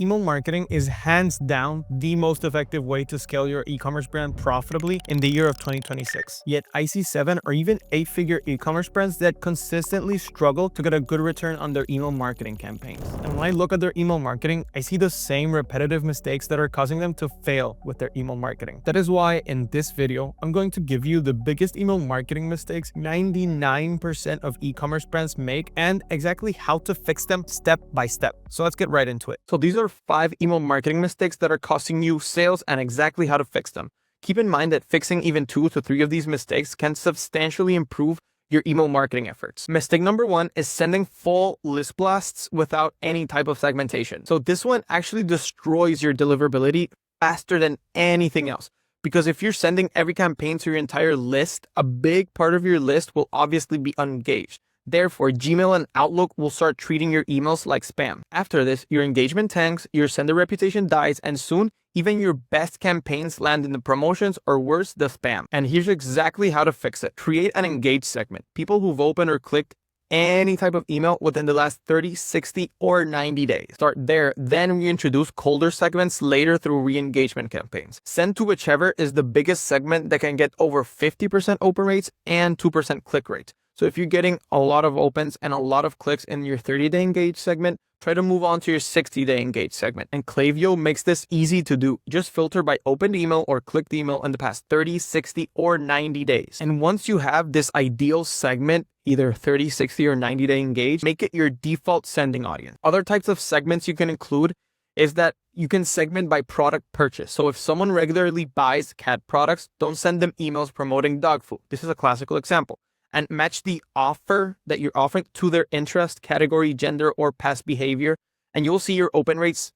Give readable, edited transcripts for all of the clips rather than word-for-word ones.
Email marketing is hands down the most effective way to scale your e-commerce brand profitably in the year of 2026. Yet I see 7 or even 8-figure e-commerce brands that consistently struggle to get a good return on their email marketing campaigns. And when I look at their email marketing, I see the same repetitive mistakes that are causing them to fail with their email marketing. That is why in this video, I'm going to give you the biggest email marketing mistakes 99% of e-commerce brands make and exactly how to fix them step by step. So let's get right into it. So these are 5 email marketing mistakes that are costing you sales and exactly how to fix them. Keep in mind that fixing even 2 to 3 of these mistakes can substantially improve your email marketing efforts. Mistake number 1 is sending full list blasts without any type of segmentation. So this one actually destroys your deliverability faster than anything else. Because if you're sending every campaign to your entire list, a big part of your list will obviously be unengaged. Therefore, Gmail and Outlook will start treating your emails like spam. After this, your engagement tanks, your sender reputation dies, and soon, even your best campaigns land in the promotions or worse, the spam. And here's exactly how to fix it. Create an engaged segment. People who've opened or clicked any type of email within the last 30, 60, or 90 days. Start there, then reintroduce colder segments later through re-engagement campaigns. Send to whichever is the biggest segment that can get over 50% open rates and 2% click rate. So if you're getting a lot of opens and a lot of clicks in your 30-day engaged segment, try to move on to your 60-day engaged segment. And Klaviyo makes this easy to do. Just filter by opened email or clicked email in the past 30, 60, or 90 days. And once you have this ideal segment, either 30, 60, or 90-day engaged, make it your default sending audience. Other types of segments you can include is that you can segment by product purchase. So if someone regularly buys cat products, don't send them emails promoting dog food. This is a classical example. And match the offer that you're offering to their interest, category, gender, or past behavior. And you'll see your open rates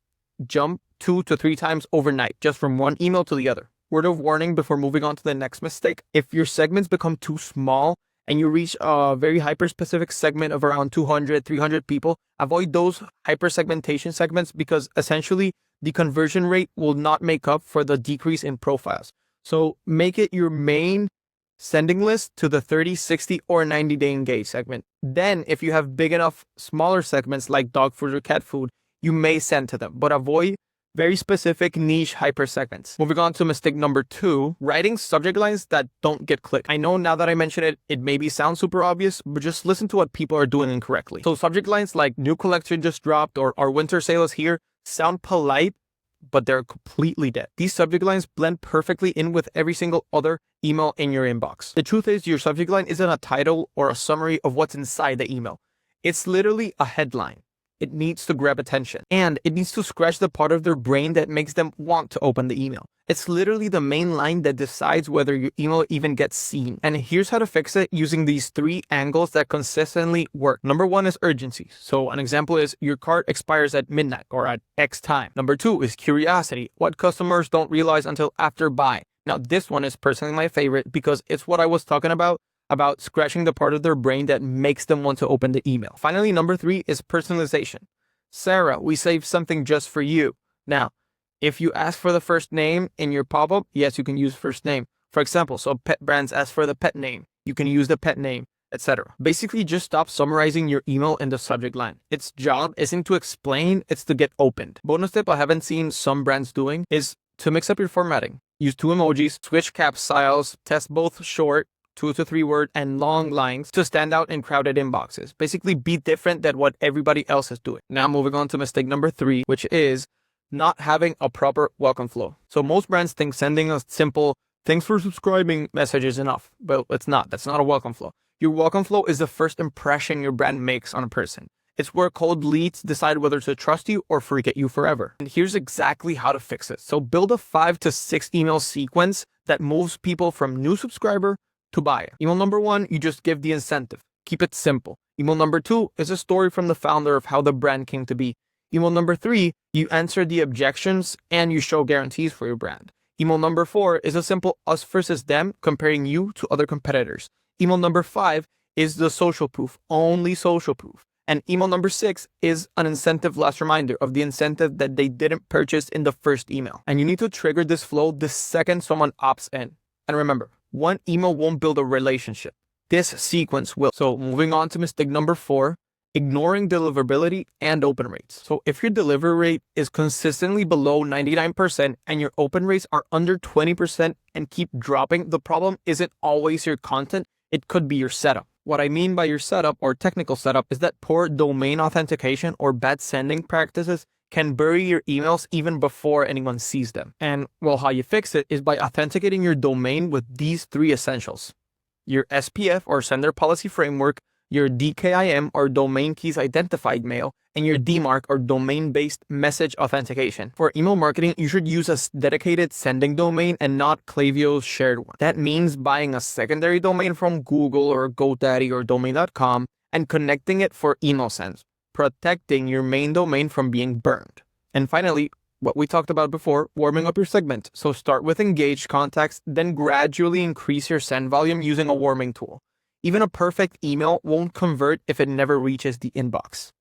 jump 2 to 3 times overnight, just from one email to the other. Word of warning before moving on to the next mistake. If your segments become too small and you reach a very hyper-specific segment of around 200, 300 people, avoid those hyper-segmentation segments because essentially the conversion rate will not make up for the decrease in profiles. So make it your main sending list to the 30, 60, or 90-day engaged segment. Then, if you have big enough smaller segments like dog food or cat food, you may send to them, but avoid very specific niche hyper segments. Moving on to mistake number 2, writing subject lines that don't get clicked. I know now that I mention it, it maybe sounds super obvious, but just listen to what people are doing incorrectly. So subject lines like new collection just dropped or our winter sale is here sound polite, but they're completely dead. These subject lines blend perfectly in with every single other email in your inbox. The truth is your subject line isn't a title or a summary of what's inside the email. It's literally a headline. It needs to grab attention and it needs to scratch the part of their brain that makes them want to open the email. It's literally the main line that decides whether your email even gets seen. And here's how to fix it using these 3 angles that consistently work. Number 1 is urgency. So an example is your cart expires at midnight or at X time. Number 2 is curiosity. What customers don't realize until after buy. Now this one is personally my favorite because it's what I was talking about scratching the part of their brain that makes them want to open the email. Finally, number 3 is personalization. Sarah, we saved something just for you. Now, if you ask for the first name in your pop-up, yes, you can use first name. For example, so pet brands ask for the pet name. You can use the pet name, etc. Basically, just stop summarizing your email in the subject line. Its job isn't to explain, it's to get opened. Bonus tip I haven't seen some brands doing is to mix up your formatting. Use 2 emojis, switch cap styles, test both short, 2 to 3 word and long lines to stand out in crowded inboxes. Basically be different than what everybody else is doing. Now moving on to mistake number 3, which is not having a proper welcome flow. So most brands think sending a simple thanks for subscribing message is enough, but it's not. That's not a welcome flow. Your welcome flow is the first impression your brand makes on a person. It's where cold leads decide whether to trust you or forget you forever. And here's exactly how to fix it. So build a 5 to 6 email sequence that moves people from new subscriber to buyer. Email number 1, you just give the incentive. Keep it simple. Email number 2 is a story from the founder of how the brand came to be. Email number 3, you answer the objections and you show guarantees for your brand. Email number 4 is a simple us versus them, comparing you to other competitors. Email number 5 is the social proof, only social proof. And email number 6 is an incentive last reminder of the incentive that they didn't purchase in the first email. And you need to trigger this flow the second someone opts in. And remember, one email won't build a relationship. This sequence will. So moving on to mistake number 4 ignoring deliverability and open rates. So if your delivery rate is consistently below 99% and your open rates are under 20% and keep dropping, the problem isn't always your content, it could be your setup. What I mean by your setup or technical setup is that poor domain authentication or bad sending practices can bury your emails even before anyone sees them. And well, how you fix it is by authenticating your domain with these three essentials: your SPF or sender policy framework, your DKIM or domain keys identified mail, and your DMARC or domain-based message authentication. For email marketing, you should use a dedicated sending domain and not Klaviyo's shared one. That means buying a secondary domain from Google or GoDaddy or domain.com and connecting it for email sends, protecting your main domain from being burned. And finally, what we talked about before, warming up your segment. So start with engaged contacts, then gradually increase your send volume using a warming tool. Even a perfect email won't convert if it never reaches the inbox.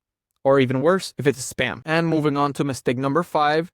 Or even worse, if it's spam. And moving on to mistake number 5,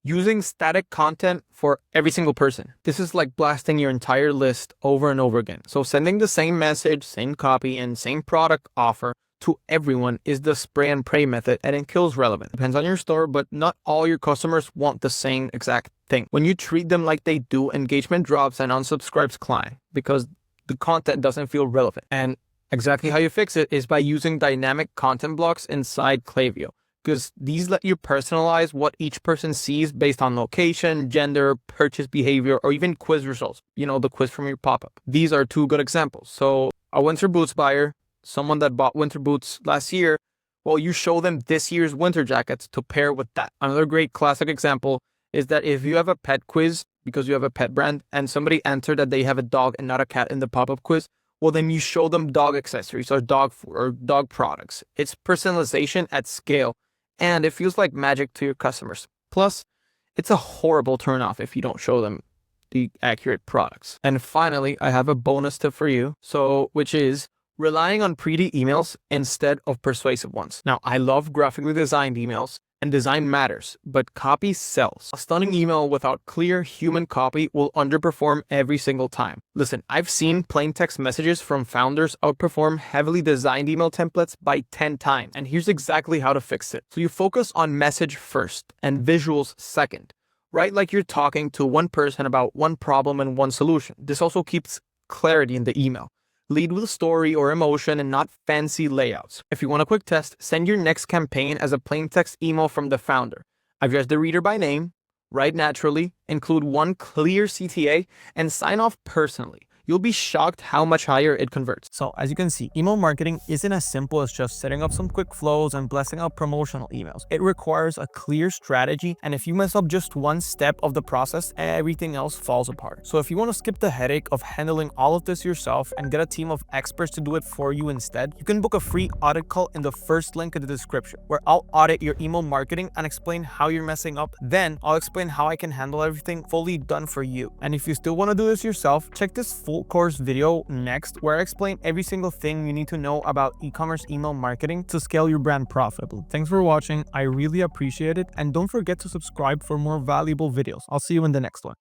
using static content for every single person. This is like blasting your entire list over and over again. So sending the same message, same copy, and same product offer to everyone is the spray and pray method, and it kills relevance. Depends on your store, but not all your customers want the same exact thing. When you treat them like they do, engagement drops and unsubscribes climb because the content doesn't feel relevant. And exactly how you fix it is by using dynamic content blocks inside Klaviyo, because these let you personalize what each person sees based on location, gender, purchase behavior, or even quiz results. You know, the quiz from your pop-up. These are 2 good examples. So a winter boots buyer, someone that bought winter boots last year, well, you show them this year's winter jackets to pair with that. Another great classic example is that if you have a pet quiz because you have a pet brand and somebody entered that they have a dog and not a cat in the pop-up quiz, well, then you show them dog accessories or dog food or dog products. It's personalization at scale, and it feels like magic to your customers. Plus, it's a horrible turnoff if you don't show them the accurate products. And finally, I have a bonus tip for you, which is relying on pretty emails instead of persuasive ones. Now, I love graphically designed emails, and design matters, but copy sells. A stunning email without clear human copy will underperform every single time. Listen, I've seen plain text messages from founders outperform heavily designed email templates by 10 times. And here's exactly how to fix it. So you focus on message first and visuals second. Write like you're talking to one person about one problem and one solution. This also keeps clarity in the email. Lead with story or emotion and not fancy layouts. If you want a quick test, send your next campaign as a plain text email from the founder. Address the reader by name, write naturally, include one clear CTA, and sign off personally. You'll be shocked how much higher it converts. So as you can see, email marketing isn't as simple as just setting up some quick flows and blasting out promotional emails. It requires a clear strategy, and if you mess up just one step of the process, everything else falls apart. So if you want to skip the headache of handling all of this yourself and get a team of experts to do it for you instead, you can book a free audit call in the first link in the description, where I'll audit your email marketing and explain how you're messing up. Then I'll explain how I can handle everything fully done for you. And if you still want to do this yourself, check this full course video next, where I explain every single thing you need to know about e-commerce email marketing to scale your brand profitably. Thanks for watching. I really appreciate it, and don't forget to subscribe for more valuable videos. I'll see you in the next one.